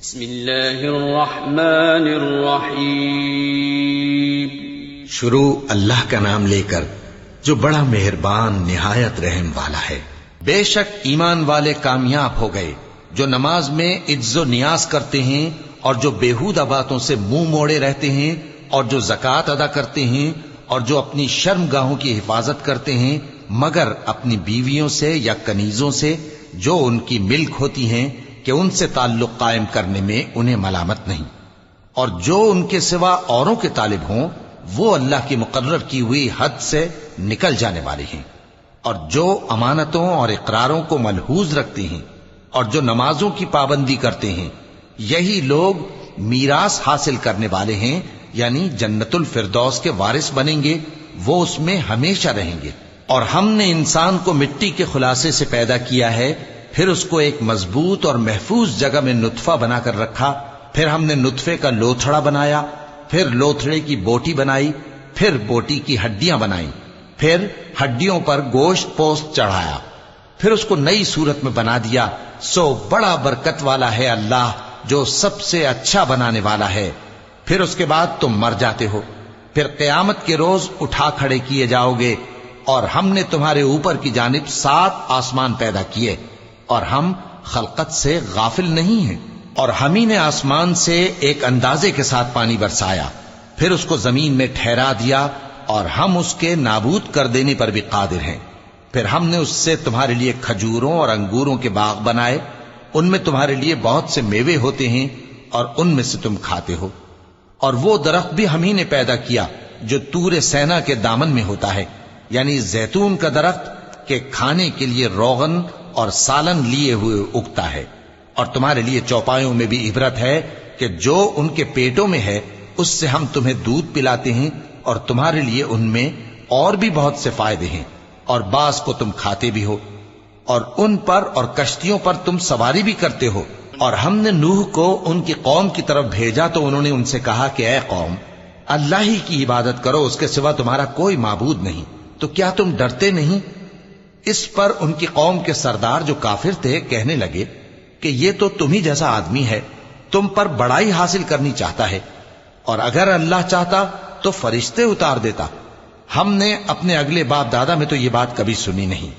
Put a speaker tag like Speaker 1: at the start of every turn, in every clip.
Speaker 1: بسم اللہ الرحمن الرحیم۔
Speaker 2: شروع اللہ کا نام لے کر جو بڑا مہربان نہایت رحم والا ہے۔ بے شک ایمان والے کامیاب ہو گئے جو نماز میں عجز و نیاز کرتے ہیں اور جو بیہودہ باتوں سے منہ موڑے رہتے ہیں اور جو زکوٰۃ ادا کرتے ہیں اور جو اپنی شرمگاہوں کی حفاظت کرتے ہیں مگر اپنی بیویوں سے یا کنیزوں سے جو ان کی ملک ہوتی ہیں کہ ان سے تعلق قائم کرنے میں انہیں ملامت نہیں، اور جو ان کے سوا اوروں کے طالب ہوں وہ اللہ کی مقرر کی ہوئی حد سے نکل جانے والے ہیں، اور جو امانتوں اور اقراروں کو ملحوظ رکھتے ہیں اور جو نمازوں کی پابندی کرتے ہیں یہی لوگ میراث حاصل کرنے والے ہیں، یعنی جنت الفردوس کے وارث بنیں گے، وہ اس میں ہمیشہ رہیں گے۔ اور ہم نے انسان کو مٹی کے خلاصے سے پیدا کیا ہے، پھر اس کو ایک مضبوط اور محفوظ جگہ میں نطفہ بنا کر رکھا، پھر ہم نے نطفے کا لوتھڑا بنایا، پھر لوتھڑے کی بوٹی بنائی، پھر بوٹی کی ہڈیاں بنائیں، پھر ہڈیوں پر گوشت پوست چڑھایا، پھر اس کو نئی صورت میں بنا دیا۔ سو بڑا برکت والا ہے اللہ جو سب سے اچھا بنانے والا ہے۔ پھر اس کے بعد تم مر جاتے ہو، پھر قیامت کے روز اٹھا کھڑے کیے جاؤ گے، اور ہم نے تمہارے اوپر کی جانب 7 آسمان پیدا کیے، اور ہم خلقت سے غافل نہیں ہیں۔ اور ہم ہی نے آسمان سے ایک اندازے کے ساتھ پانی برسایا، پھر اس کو زمین میں ٹھہرا دیا، اور ہم اس کے نابود کر دینے پر بھی قادر ہیں۔ پھر ہم نے اس سے تمہارے لیے کھجوروں اور انگوروں کے باغ بنائے، ان میں تمہارے لیے بہت سے میوے ہوتے ہیں اور ان میں سے تم کھاتے ہو۔ اور وہ درخت بھی ہم ہی نے پیدا کیا جو طور سینا کے دامن میں ہوتا ہے، یعنی زیتون کا درخت کہ کھانے کے لیے روغن اور سالن لیے ہوئے اگتا ہے۔ اور تمہارے لیے چوپایوں میں بھی عبرت ہے کہ جو ان کے پیٹوں میں ہے اس سے ہم تمہیں دودھ پلاتے ہیں، اور تمہارے لیے ان میں اور بھی بہت سے فائدے ہیں، اور بعض کو تم کھاتے بھی ہو، اور ان پر اور کشتیوں پر تم سواری بھی کرتے ہو۔ اور ہم نے نوح کو ان کی قوم کی طرف بھیجا تو انہوں نے ان سے کہا کہ اے قوم، اللہ ہی کی عبادت کرو، اس کے سوا تمہارا کوئی معبود نہیں، تو کیا تم ڈرتے نہیں؟ اس پر ان کی قوم کے سردار جو کافر تھے کہنے لگے کہ یہ تو تم ہی جیسا آدمی ہے، تم پر بڑائی حاصل کرنی چاہتا ہے، اور اگر اللہ چاہتا تو فرشتے اتار دیتا۔ ہم نے اپنے اگلے باپ دادا میں تو یہ بات کبھی سنی نہیں،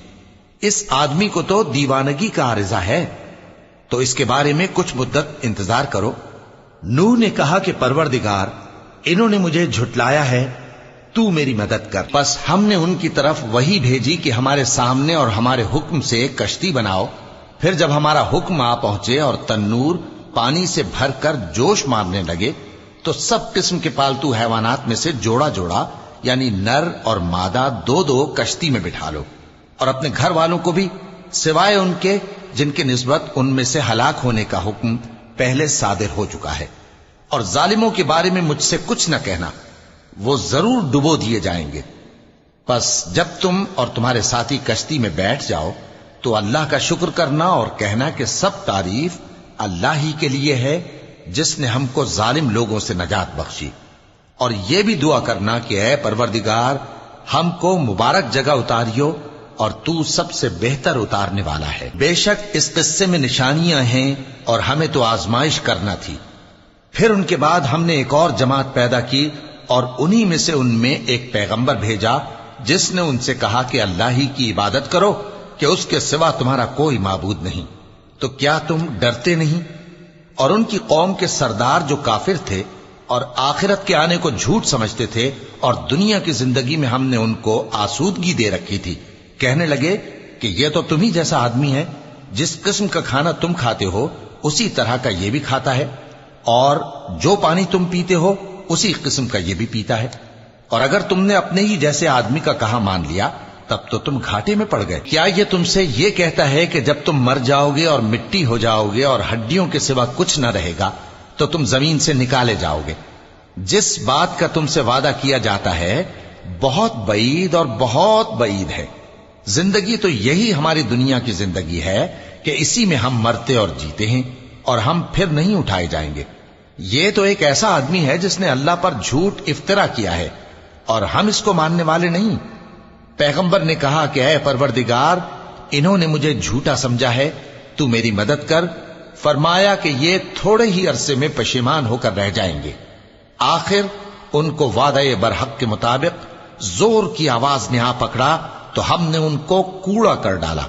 Speaker 2: اس آدمی کو تو دیوانگی کا عارضہ ہے، تو اس کے بارے میں کچھ مدت انتظار کرو۔ نوح نے کہا کہ پروردگار، انہوں نے مجھے جھٹلایا ہے، تو میری مدد کر۔ پس ہم نے ان کی طرف وحی بھیجی کہ ہمارے سامنے اور ہمارے حکم سے ایک کشتی بناؤ۔ پھر جب ہمارا حکم آ پہنچے اور تنور پانی سے بھر کر جوش مارنے لگے تو سب قسم کے پالتو حیوانات میں سے جوڑا جوڑا یعنی نر اور مادہ 2 کشتی میں بٹھا لو، اور اپنے گھر والوں کو بھی سوائے ان کے جن کی نسبت ان میں سے ہلاک ہونے کا حکم پہلے صادر ہو چکا ہے۔ اور ظالموں کے بارے میں مجھ سے کچھ نہ کہنا، وہ ضرور ڈبو دیے جائیں گے۔ پس جب تم اور تمہارے ساتھی کشتی میں بیٹھ جاؤ تو اللہ کا شکر کرنا اور کہنا کہ سب تعریف اللہ ہی کے لیے ہے جس نے ہم کو ظالم لوگوں سے نجات بخشی۔ اور یہ بھی دعا کرنا کہ اے پروردگار، ہم کو مبارک جگہ اتاریو، اور تو سب سے بہتر اتارنے والا ہے۔ بے شک اس قصے میں نشانیاں ہیں اور ہمیں تو آزمائش کرنا تھی۔ پھر ان کے بعد ہم نے ایک اور جماعت پیدا کی، اور انہی میں سے ان میں ایک پیغمبر بھیجا جس نے ان سے کہا کہ اللہ ہی کی عبادت کرو کہ اس کے سوا تمہارا کوئی معبود نہیں، تو کیا تم ڈرتے نہیں؟ اور ان کی قوم کے سردار جو کافر تھے اور آخرت کے آنے کو جھوٹ سمجھتے تھے اور دنیا کی زندگی میں ہم نے ان کو آسودگی دے رکھی تھی، کہنے لگے کہ یہ تو تم ہی جیسا آدمی ہے، جس قسم کا کھانا تم کھاتے ہو اسی طرح کا یہ بھی کھاتا ہے، اور جو پانی تم پیتے ہو اسی قسم کا یہ بھی پیتا ہے، اور اگر تم نے اپنے ہی جیسے آدمی کا کہا مان لیا تب تو تم گھاٹے میں پڑ گئے۔ کیا یہ تم سے یہ کہتا ہے کہ جب تم مر جاؤ گے اور مٹی ہو جاؤ گے اور ہڈیوں کے سوا کچھ نہ رہے گا تو تم زمین سے نکالے جاؤ گے؟ جس بات کا تم سے وعدہ کیا جاتا ہے بہت بعید اور بہت بعید ہے۔ زندگی تو یہی ہماری دنیا کی زندگی ہے کہ اسی میں ہم مرتے اور جیتے ہیں، اور ہم پھر نہیں اٹھائے جائیں گے۔ یہ تو ایک ایسا آدمی ہے جس نے اللہ پر جھوٹ افطرا کیا ہے، اور ہم اس کو ماننے والے نہیں۔ پیغمبر نے کہا کہ اے پروردگار، انہوں نے مجھے جھوٹا سمجھا ہے، تو میری مدد کر، فرمایا کہ یہ تھوڑے ہی عرصے میں پشیمان ہو کر رہ جائیں گے۔ آخر ان کو وعدہ برحق کے مطابق زور کی آواز نے آ پکڑا تو ہم نے ان کو کوڑا کر ڈالا،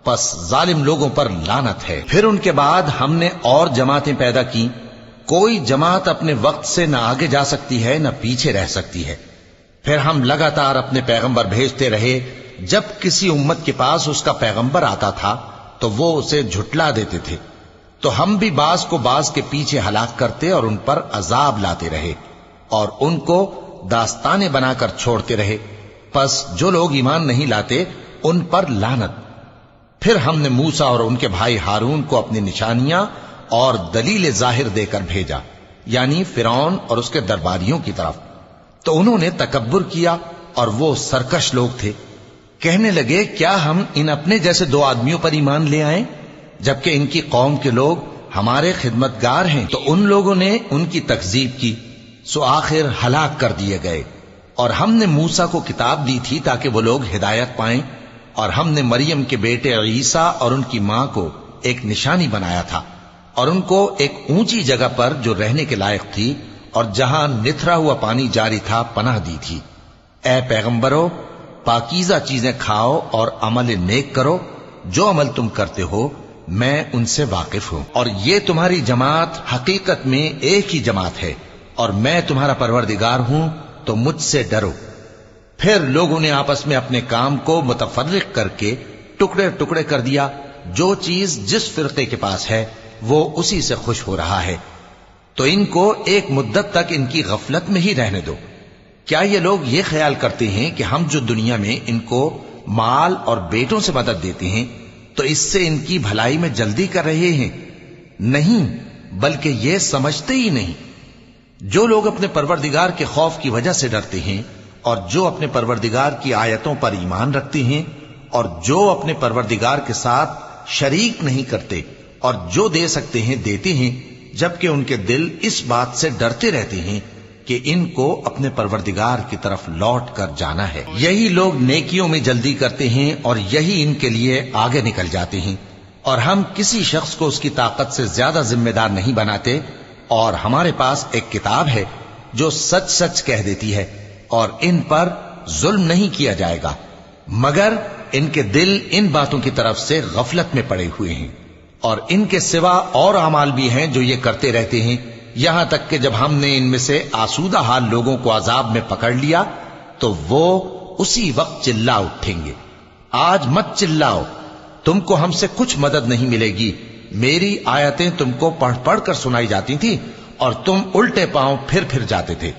Speaker 2: پس ظالم لوگوں پر لعنت ہے۔ پھر ان کے بعد ہم نے اور جماعتیں پیدا کی، کوئی جماعت اپنے وقت سے نہ آگے جا سکتی ہے نہ پیچھے رہ سکتی ہے۔ پھر ہم لگاتار اپنے پیغمبر بھیجتے رہے، جب کسی امت کے پاس اس کا پیغمبر آتا تھا تو وہ اسے جھٹلا دیتے تھے، تو ہم بھی بعض کو بعض کے پیچھے ہلاک کرتے اور ان پر عذاب لاتے رہے اور ان کو داستانیں بنا کر چھوڑتے رہے۔ پس جو لوگ ایمان نہیں لاتے ان پر لعنت۔ پھر ہم نے موسیٰ اور ان کے بھائی ہارون کو اپنی نشانیاں اور دلیل ظاہر دے کر بھیجا، یعنی فرعون اور اس کے درباریوں کی طرف، تو انہوں نے تکبر کیا اور وہ سرکش لوگ تھے۔ کہنے لگے کیا ہم ان اپنے جیسے دو آدمیوں پر ایمان لے آئیں جبکہ ان کی قوم کے لوگ ہمارے خدمتگار ہیں؟ تو ان لوگوں نے ان کی تکذیب کی، سو آخر ہلاک کر دیے گئے۔ اور ہم نے موسیٰ کو کتاب دی تھی تاکہ وہ لوگ ہدایت پائیں، اور ہم نے مریم کے بیٹے عیسیٰ اور ان کی ماں کو ایک نشانی بنایا تھا اور ان کو ایک اونچی جگہ پر جو رہنے کے لائق تھی اور جہاں نتھرا ہوا پانی جاری تھا پناہ دی تھی۔ اے پیغمبرو، پاکیزہ چیزیں کھاؤ اور عمل نیک کرو، جو عمل تم کرتے ہو میں ان سے واقف ہوں، اور یہ تمہاری جماعت حقیقت میں ایک ہی جماعت ہے اور میں تمہارا پروردگار ہوں، تو مجھ سے ڈرو۔ پھر لوگوں نے آپس میں اپنے کام کو متفرق کر کے ٹکڑے ٹکڑے کر دیا، جو چیز جس فرقے کے پاس ہے وہ اسی سے خوش ہو رہا ہے، تو ان کو ایک مدت تک ان کی غفلت میں ہی رہنے دو۔ کیا یہ لوگ یہ خیال کرتے ہیں کہ ہم جو دنیا میں ان کو مال اور بیٹوں سے مدد دیتے ہیں تو اس سے ان کی بھلائی میں جلدی کر رہے ہیں؟ نہیں، بلکہ یہ سمجھتے ہی نہیں۔ جو لوگ اپنے پروردگار کے خوف کی وجہ سے ڈرتے ہیں اور جو اپنے پروردگار کی آیتوں پر ایمان رکھتے ہیں اور جو اپنے پروردگار کے ساتھ شریک نہیں کرتے اور جو دے سکتے ہیں دیتے ہیں، جبکہ ان کے دل اس بات سے ڈرتے رہتے ہیں کہ ان کو اپنے پروردگار کی طرف لوٹ کر جانا ہے، یہی لوگ نیکیوں میں جلدی کرتے ہیں اور یہی ان کے لیے آگے نکل جاتے ہیں۔ اور ہم کسی شخص کو اس کی طاقت سے زیادہ ذمہ دار نہیں بناتے، اور ہمارے پاس ایک کتاب ہے جو سچ سچ کہہ دیتی ہے، اور ان پر ظلم نہیں کیا جائے گا، مگر ان کے دل ان باتوں کی طرف سے غفلت میں پڑے ہوئے ہیں۔ اور ان کے سوا اور اعمال بھی ہیں جو یہ کرتے رہتے ہیں، یہاں تک کہ جب ہم نے ان میں سے آسودہ حال لوگوں کو عذاب میں پکڑ لیا تو وہ اسی وقت چلا اٹھیں گے۔ آج مت چلاؤ، تم کو ہم سے کچھ مدد نہیں ملے گی، میری آیتیں تم کو پڑھ پڑھ کر سنائی جاتی تھی اور تم الٹے پاؤں پھر جاتے تھے۔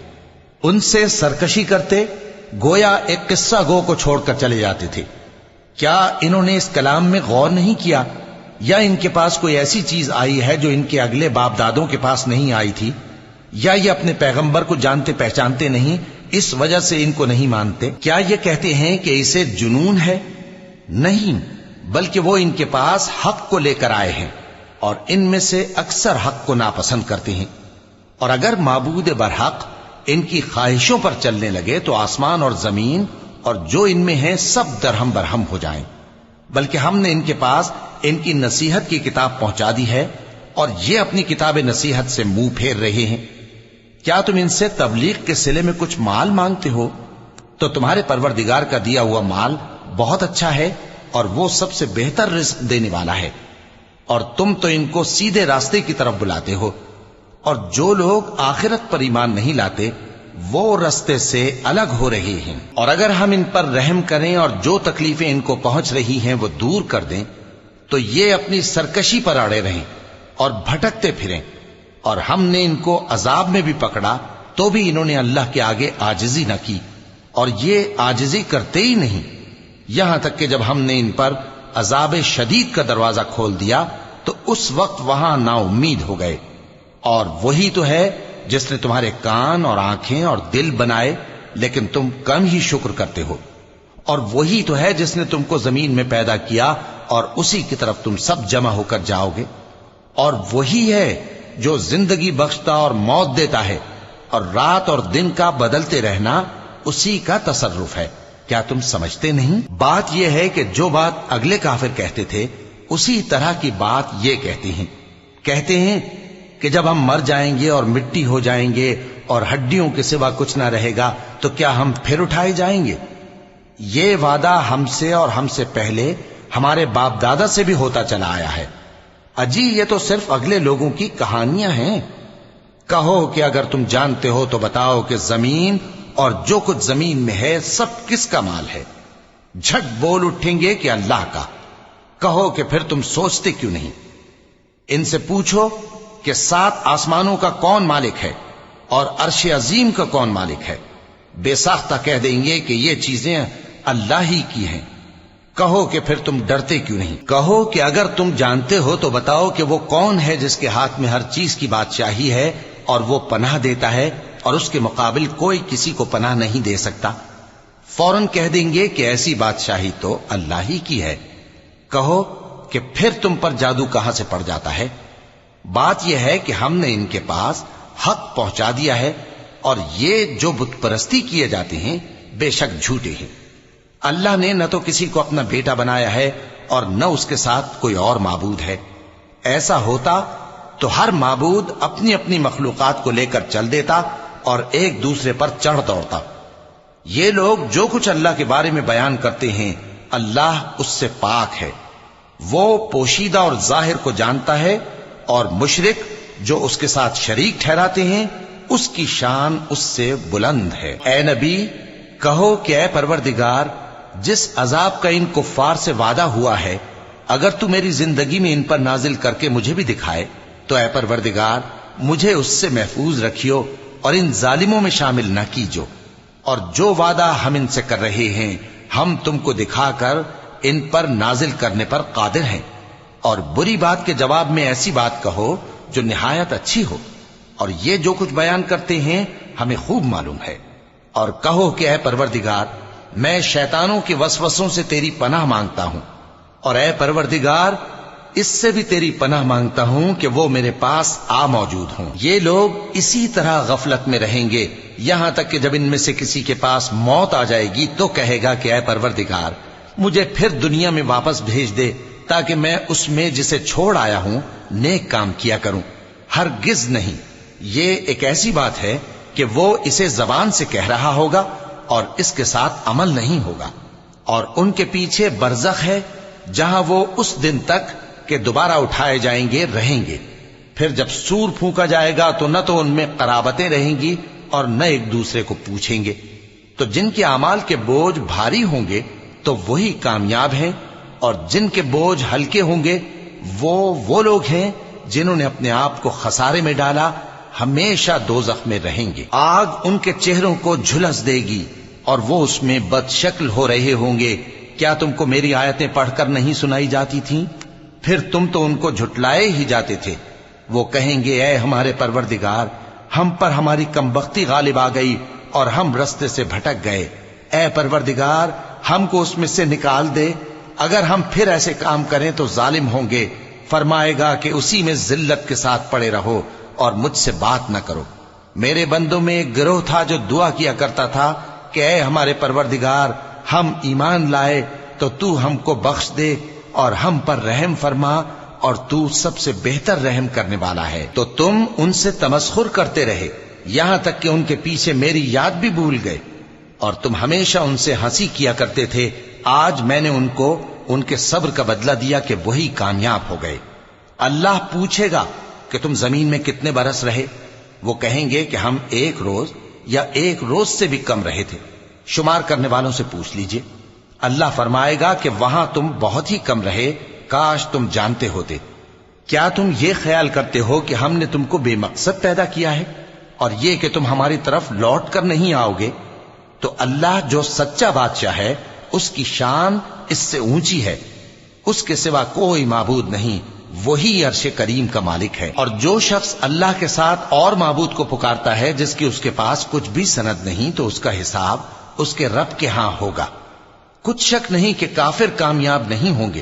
Speaker 2: ان سے سرکشی کرتے، گویا ایک قصہ گو کو چھوڑ کر چلے جاتے تھے۔ کیا انہوں نے اس کلام میں غور نہیں کیا؟ یا ان کے پاس کوئی ایسی چیز آئی ہے جو ان کے اگلے باپ دادوں کے پاس نہیں آئی تھی؟ یا یہ اپنے پیغمبر کو جانتے پہچانتے نہیں، اس وجہ سے ان کو نہیں مانتے؟ کیا یہ کہتے ہیں کہ اسے جنون ہے؟ نہیں، بلکہ وہ ان کے پاس حق کو لے کر آئے ہیں، اور ان میں سے اکثر حق کو ناپسند کرتے ہیں۔ اور اگر معبود برحق ان کی خواہشوں پر چلنے لگے تو آسمان اور زمین اور جو ان میں ہیں سب درہم برہم ہو جائیں۔ بلکہ ہم نے ان کے پاس ان کی نصیحت کی کتاب پہنچا دی ہے اور یہ اپنی کتاب نصیحت سے منہ پھیر رہے ہیں۔ کیا تم ان سے تبلیغ کے صلے میں کچھ مال مانگتے ہو؟ تو تمہارے پروردگار کا دیا ہوا مال بہت اچھا ہے اور وہ سب سے بہتر رزق دینے والا ہے، اور تم تو ان کو سیدھے راستے کی طرف بلاتے ہو۔ اور جو لوگ آخرت پر ایمان نہیں لاتے وہ رستے سے الگ ہو رہے ہیں۔ اور اگر ہم ان پر رحم کریں اور جو تکلیفیں ان کو پہنچ رہی ہیں وہ دور کر دیں تو یہ اپنی سرکشی پر اڑے رہیں اور بھٹکتے پھریں، اور ہم نے ان کو عذاب میں بھی پکڑا تو بھی انہوں نے اللہ کے آگے عاجزی نہ کی، اور یہ عاجزی کرتے ہی نہیں، یہاں تک کہ جب ہم نے ان پر عذاب شدید کا دروازہ کھول دیا تو اس وقت وہاں نا امید ہو گئے۔ اور وہی تو ہے جس نے تمہارے کان اور آنکھیں اور دل بنائے، لیکن تم کم ہی شکر کرتے ہو۔ اور وہی تو ہے جس نے تم کو زمین میں پیدا کیا اور اسی کی طرف تم سب جمع ہو کر جاؤ گے۔ اور وہی ہے جو زندگی بخشتا اور موت دیتا ہے، اور رات اور دن کا بدلتے رہنا اسی کا تصرف ہے۔ کیا تم سمجھتے نہیں؟ بات یہ ہے کہ جو بات اگلے کافر کہتے تھے اسی طرح کی بات یہ کہتے ہیں، کہتے ہیں کہ جب ہم مر جائیں گے اور مٹی ہو جائیں گے اور ہڈیوں کے سوا کچھ نہ رہے گا تو کیا ہم پھر اٹھائے جائیں گے؟ یہ وعدہ ہم سے اور ہم سے پہلے ہمارے باپ دادا سے بھی ہوتا چلا آیا ہے۔ اجی یہ تو صرف اگلے لوگوں کی کہانیاں ہیں۔ کہو کہ اگر تم جانتے ہو تو بتاؤ کہ زمین اور جو کچھ زمین میں ہے سب کس کا مال ہے؟ جھٹ بول اٹھیں گے کہ اللہ کا۔ کہو کہ پھر تم سوچتے کیوں نہیں؟ ان سے پوچھو کہ 7 آسمانوں کا کون مالک ہے اور عرش عظیم کا کون مالک ہے؟ بے ساختہ کہہ دیں گے کہ یہ چیزیں اللہ ہی کی ہیں۔ کہو کہ پھر تم ڈرتے کیوں نہیں؟ کہو کہ اگر تم جانتے ہو تو بتاؤ کہ وہ کون ہے جس کے ہاتھ میں ہر چیز کی بادشاہی ہے اور وہ پناہ دیتا ہے اور اس کے مقابل کوئی کسی کو پناہ نہیں دے سکتا؟ فوراً کہہ دیں گے کہ ایسی بادشاہی تو اللہ ہی کی ہے۔ کہو کہ پھر تم پر جادو کہاں سے پڑ جاتا ہے؟ بات یہ ہے کہ ہم نے ان کے پاس حق پہنچا دیا ہے اور یہ جو بت پرستی کیے جاتے ہیں بے شک جھوٹے ہیں۔ اللہ نے نہ تو کسی کو اپنا بیٹا بنایا ہے اور نہ اس کے ساتھ کوئی اور معبود ہے۔ ایسا ہوتا تو ہر معبود اپنی اپنی مخلوقات کو لے کر چل دیتا اور ایک دوسرے پر چڑھ دوڑتا۔ یہ لوگ جو کچھ اللہ کے بارے میں بیان کرتے ہیں اللہ اس سے پاک ہے، وہ پوشیدہ اور ظاہر کو جانتا ہے، اور مشرک جو اس کے ساتھ شریک ٹھہراتے ہیں اس کی شان اس سے بلند ہے۔ اے نبی کہو کہ اے پروردگار، جس عذاب کا ان کفار سے وعدہ ہوا ہے اگر تو میری زندگی میں ان پر نازل کر کے مجھے بھی دکھائے تو اے پروردگار مجھے اس سے محفوظ رکھیو اور ان ظالموں میں شامل نہ کیجو، اور جو وعدہ ہم ان سے کر رہے ہیں ہم تم کو دکھا کر ان پر نازل کرنے پر قادر ہیں۔ اور بری بات کے جواب میں ایسی بات کہو جو نہایت اچھی ہو، اور یہ جو کچھ بیان کرتے ہیں ہمیں خوب معلوم ہے۔ اور کہو کہ اے پروردگار میں شیطانوں کے وسوسوں سے تیری پناہ مانگتا ہوں، اور اے پروردگار اس سے بھی تیری پناہ مانگتا ہوں کہ وہ میرے پاس آ موجود ہوں۔ یہ لوگ اسی طرح غفلت میں رہیں گے یہاں تک کہ جب ان میں سے کسی کے پاس موت آ جائے گی تو کہے گا کہ اے پروردگار مجھے پھر دنیا میں واپس بھیج دے تاکہ میں اس میں جسے چھوڑ آیا ہوں نیک کام کیا کروں۔ ہرگز نہیں، یہ ایک ایسی بات ہے کہ وہ اسے زبان سے کہہ رہا ہوگا اور اس کے ساتھ عمل نہیں ہوگا۔ اور ان کے پیچھے برزخ ہے جہاں وہ اس دن تک کہ دوبارہ اٹھائے جائیں گے رہیں گے۔ پھر جب سور پھونکا جائے گا تو نہ تو ان میں قرابتیں رہیں گی اور نہ ایک دوسرے کو پوچھیں گے۔ تو جن کے اعمال کے بوجھ بھاری ہوں گے تو وہی کامیاب ہیں، اور جن کے بوجھ ہلکے ہوں گے وہ لوگ ہیں جنہوں نے اپنے آپ کو خسارے میں ڈالا، ہمیشہ دوزخ میں رہیں گے۔ آگ ان کے چہروں کو جھلس دے گی اور وہ اس میں بد شکل ہو رہے ہوں گے۔ کیا تم کو میری آیتیں پڑھ کر نہیں سنائی جاتی تھیں؟ پھر تم تو ان کو جھٹلائے ہی جاتے تھے۔ وہ کہیں گے اے ہمارے پروردگار ہم پر ہماری کمبختی غالب آ گئی اور ہم رستے سے بھٹک گئے، اے پروردگار ہم کو اس میں سے نکال دے، اگر ہم پھر ایسے کام کریں تو ظالم ہوں گے۔ فرمائے گا کہ اسی میں ذلت کے ساتھ پڑے رہو اور مجھ سے بات نہ کرو۔ میرے بندوں میں ایک گروہ تھا جو دعا کیا کرتا تھا کہ اے ہمارے پروردگار ہم ایمان لائے تو تو ہم کو بخش دے اور ہم پر رحم فرما، اور تو سب سے بہتر رحم کرنے والا ہے۔ تو تم ان سے تمسخر کرتے رہے یہاں تک کہ ان کے پیچھے میری یاد بھی بھول گئے، اور تم ہمیشہ ان سے ہنسی کیا کرتے تھے۔ آج میں نے ان کو ان کے صبر کا بدلہ دیا کہ وہی کامیاب ہو گئے۔ اللہ پوچھے گا کہ تم زمین میں کتنے برس رہے؟ وہ کہیں گے کہ ہم 1 روز یا 1 روز سے بھی کم رہے تھے۔ شمار کرنے والوں سے پوچھ لیجئے۔ اللہ فرمائے گا کہ وہاں تم بہت ہی کم رہے، کاش تم جانتے ہوتے۔ کیا تم یہ خیال کرتے ہو کہ ہم نے تم کو بے مقصد پیدا کیا ہے اور یہ کہ تم ہماری طرف لوٹ کر نہیں آؤ گے؟ تو اللہ جو سچا بادشاہ ہے اس کی شان اس سے اونچی ہے، اس کے سوا کوئی معبود نہیں، وہی عرش کریم کا مالک ہے۔ اور جو شخص اللہ کے ساتھ اور معبود کو پکارتا ہے جس کی اس کے پاس کچھ بھی سند نہیں تو اس کا حساب اس کے رب کے ہاں ہوگا۔ کچھ شک نہیں کہ کافر کامیاب نہیں ہوں گے۔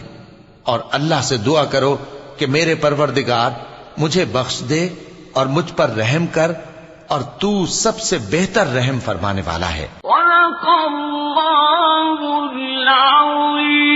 Speaker 2: اور اللہ سے دعا کرو کہ میرے پروردگار مجھے بخش دے اور مجھ پر رحم کر، اور تو سب سے بہتر رحم فرمانے والا ہے۔
Speaker 3: صدق اللہ العظیم۔